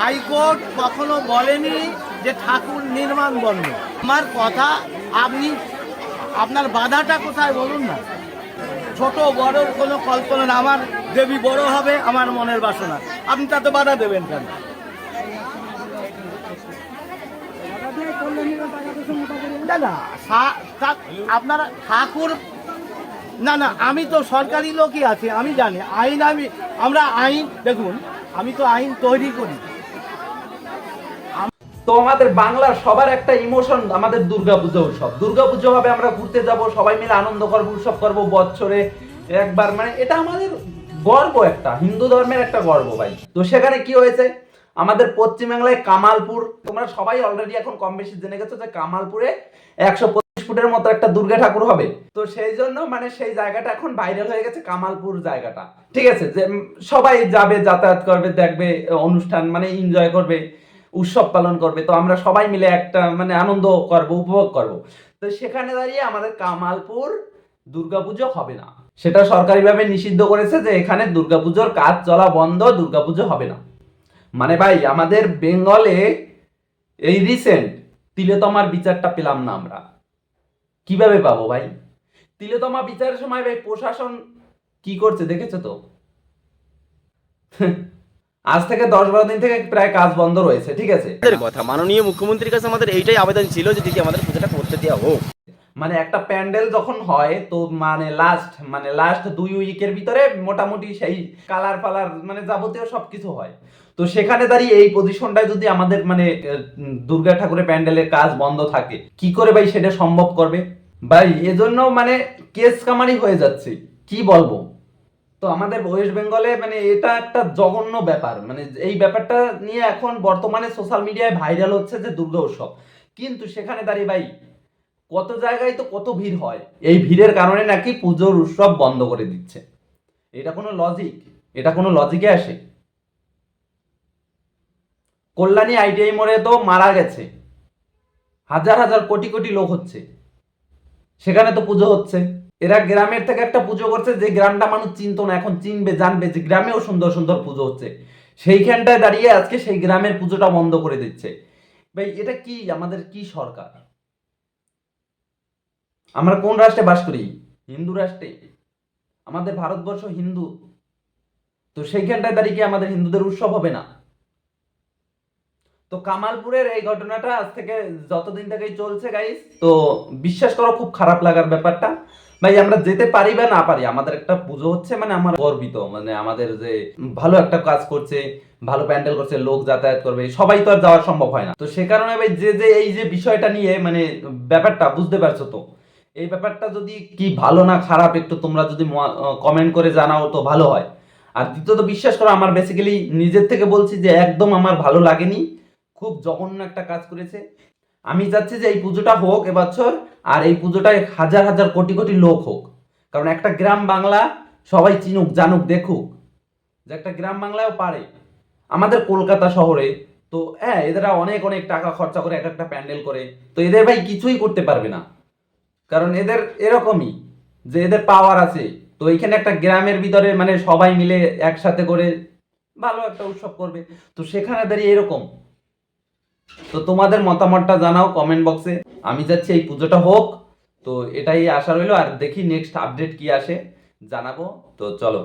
High court কখনো বলেনি যে ঠাকুর নির্মাণ বন্ধ। আমার কথা, আপনি আপনার বাধাটা কোথায় বলুন না। ছোট বড় কোনো কল্পনা না, আমার দেবী বড় হবে আমার মনের বাসনা, আপনি তাতে বাধা দেবেন কেন? না না, আপনারা ঠাকুর, না না, আমি তো সরকারি লোকই আছি, আমি জানি আইন, আমরা আইন, দেখুন আমি তো আইন তৈরি করি। তো আমাদের বাংলার সবার একটা ইমোশন আমাদের দুর্গাপূজা উৎসব। দুর্গাপূজা হবে, আমরা ঘুরতে যাব, সবাই মিলে আনন্দ করবো, উৎসব করবো বছরে একবার, মানে এটা আমাদের গর্ব, একটা হিন্দু ধর্মের একটা গর্ব ভাই। তো সেখানে কি হয়েছে, আমাদের পশ্চিমবাংলায় কামালপুর, তোমরা সবাই অলরেডি এখন কম বেশি জেনে গেছো যে কামালপুরে 125 ফুটের মতো একটা দুর্গা ঠাকুর হবে। তো সেই জন্য মানে সেই জায়গাটা এখন ভাইরাল হয়ে গেছে, কামালপুর জায়গাটা, ঠিক আছে, যে সবাই যাবে, যাতায়াত করবে, দেখবে অনুষ্ঠান, মানে এনজয় করবে, উৎসব পালন করবে। তো আমরা সবাই মিলে একটা মানে আনন্দ করব, উপভোগ করব। তো সেখানে দাঁড়িয়ে আমাদের কামালপুর দুর্গাপুজো হবে না, সেটা সরকারিভাবে নিষিদ্ধ করেছে যে এখানে দুর্গাপুজোর কাজ চলা বন্ধ, দুর্গাপুজো হবে না। মানে ভাই আমাদের বেঙ্গলে এই রিসেন্ট তিলোত্তমার বিচারটা পেলাম না আমরা, কিভাবে পাবো ভাই? তিলোত্তমা বিচারের সময় ভাই প্রশাসন কি করছে দেখেছো তো? আজ থেকে 10-12 দিন থেকে প্রায় কাজ বন্ধ রয়েছে, ঠিক আছে। কথা মাননীয় মুখ্যমন্ত্রীর কাছে আমাদের এইটাই আবেদন ছিল যে দিদি আমাদের পুজোটা করতে দেওয়া হোক। মানে একটা প্যান্ডেল যখন হয় তো মানে লাস্ট 2 উইকের ভিতরে মোটামুটি সেই কালার ফালার মানে যাবতীয় সবকিছু হয়। তো সেখানে দাঁড়িয়ে এই পজিশনটায় যদি আমাদের মানে দুর্গা ঠাকুরের প্যান্ডেলের কাজ বন্ধ থাকে, কি করে ভাই সেটা সম্ভব করবে ভাই? এজন্য মানে কেস কামারি হয়ে যাচ্ছে, কি বলবো। তো আমাদের ওয়েস্ট বেঙ্গলে মানে এটা একটা জঘন্য ব্যাপার, মানে এই ব্যাপারটা নিয়ে এখন বর্তমানে সোশ্যাল মিডিয়ায় ভাইরাল হচ্ছে যে দুর্গা উৎসব, কিন্তু সেখানে দাঁড়িয়ে ভাই কত জায়গায় তো কত ভিড় হয়, এই ভিড়ের কারণে নাকি পুজোর উৎসব বন্ধ করে দিচ্ছে। এটা কোনো লজিক? এটা কোনো লজিকে আসে? কল্যাণী আইটিআই মোড়ে তো মারা গেছে, হাজার হাজার কোটি কোটি লোক হচ্ছে, সেখানে তো পুজো হচ্ছে। এরা গ্রামের থেকে একটা পুজো করছে যে গ্রামটা মানুষ চিনতো না, এখন চিনবে, জানবে যে গ্রামেও সুন্দর সুন্দর পুজো হচ্ছে। সেইখানটায় দাঁড়িয়ে আজকে সেই গ্রামের পুজোটা বন্ধ করে দিচ্ছে। ভাই এটা কি, আমাদের কি সরকার? আমরা কোন রাষ্ট্রে বাস করি? হিন্দু রাষ্ট্রে। আমাদের ভারতবর্ষ হিন্দু, তো সেইখানটায় দাঁড়িয়ে কি আমাদের হিন্দুদের উৎসব হবে না? তো কামালপুরের এই ঘটনাটা আজ থেকে যতদিন থেকেই চলছে গাইস, তো বিশ্বাস করো খুব খারাপ লাগার ব্যাপারটা। ভাই আমরা যেতে পারি বা না পারি, আমাদের একটা পুজো হচ্ছে, মানে আমার গর্বিত, মানে আমাদের যে ভালো একটা কাজ করছে, ভালো প্যান্ডেল করছে, লোক যাতায়াত করবে, সবাই তো আর যাওয়া সম্ভব হয় না। তো সে কারণে ভাই যে এই যে বিষয়টা নিয়ে মানে ব্যাপারটা বুঝতে পারছো তো, এই ব্যাপারটা যদি কি ভালো না খারাপ একটু তোমরা যদি কমেন্ট করে জানাও তো ভালো হয়। আর দ্বিতীয়ত বিশ্বাস করো আমার বেসিক্যালি নিজের থেকে বলছি যে একদম আমার ভালো লাগেনি, খুব জঘন্য একটা কাজ করেছে। আমি চাচ্ছি যে এই পুজোটা হোক এবছর, আর এই পুজোটায় হাজার হাজার কোটি কোটি লোক হোক, কারণ একটা গ্রাম বাংলা সবাই চিনুক, জানুক, দেখুক যে একটা গ্রাম বাংলায়ও পারে। আমাদের কলকাতা শহরে তো হ্যাঁ এদের অনেক অনেক টাকা খরচা করে এক একটা প্যান্ডেল করে, তো এদের ভাই কিছুই করতে পারবে না, কারণ এদের এরকমই যে এদের পাওয়ার আছে। তো এইখানে একটা গ্রামের ভিতরে মানে সবাই মিলে একসাথে করে ভালো একটা উৎসব করবে, তো সেখানে দাঁড়িয়ে এরকম। তো তোমাদের মতামতটা জানাও কমেন্ট বক্সে। আমি চাচ্ছি এই পুজোটা হোক, তো এটাই আশা রইলো, আর দেখি নেক্সট আপডেট কি আসে জানাবো। তো চলো।